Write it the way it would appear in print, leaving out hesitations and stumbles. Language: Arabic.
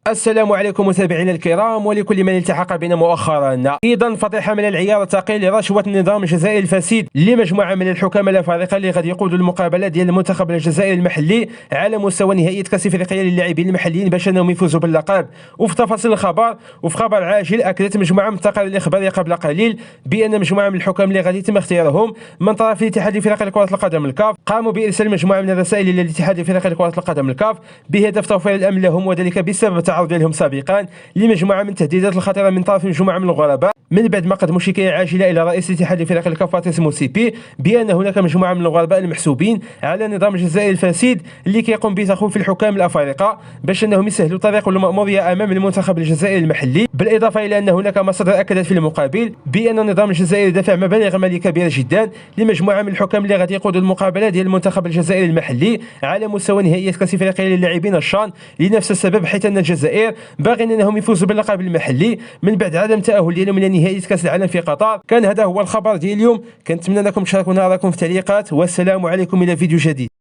السلام عليكم متابعينا الكرام ولكل من التحق بنا مؤخرا. ايضا فضيحه من العيار الثقيل لرشوه النظام الجزائري الفاسد لمجموعه من الحكام الافارقه اللي غادي يقودوا المقابله ديال المنتخب الجزائري المحلي على مستوى نهائيه كاس افريقيا للاعبين المحليين باش انهم يفوزوا باللقب. وفي تفاصيل الخبر وفي خبر عاجل اكدت مجموعه من التقارير الاخباريه قبل قليل بان مجموعه من الحكام اللي غادي يتم اختيارهم من طرف الاتحاد الافريقي لكره القدم الكاف قاموا بارسال مجموعه من الرسائل الى الاتحاد الافريقي لكره القدم الكاف بهدف توفير الامن لهم، وذلك بسبب التعرض ديالهم سابقا لمجموعه من التهديدات الخطيره من طرف مجموعه من الغرباء من بعد ما قدموا شكايه عاجله الى رئيس الاتحاد الافريقي للكاف باتريس موتسيبي بان هناك مجموعه من الغرباء المحسوبين على النظام الجزائري الفاسد اللي كيقوم بتخويف الحكام الافارقه باش انهم يسهلوا طريق المأموريه امام المنتخب الجزائري المحلي. بالاضافه الى ان هناك مصادر اكدت في المقابل بان النظام الجزائري دفع مبالغ ماليه كبيره جدا لمجموعه من الحكام اللي غادي يقودوا المقابله ديال المنتخب الجزائري المحلي على مستوى نهائيه كاس افريقيا للاعبين الشان لنفس السبب، حيث ان الجزائر باغين انهم يفوزوا باللقب المحلي من بعد عدم التاهل ديالهم الى نهائيه كاس العالم في قطر. كان هذا هو الخبر ديال اليوم، كنتمنى انكم تشاركونا رايكم في التعليقات، والسلام عليكم الى فيديو جديد.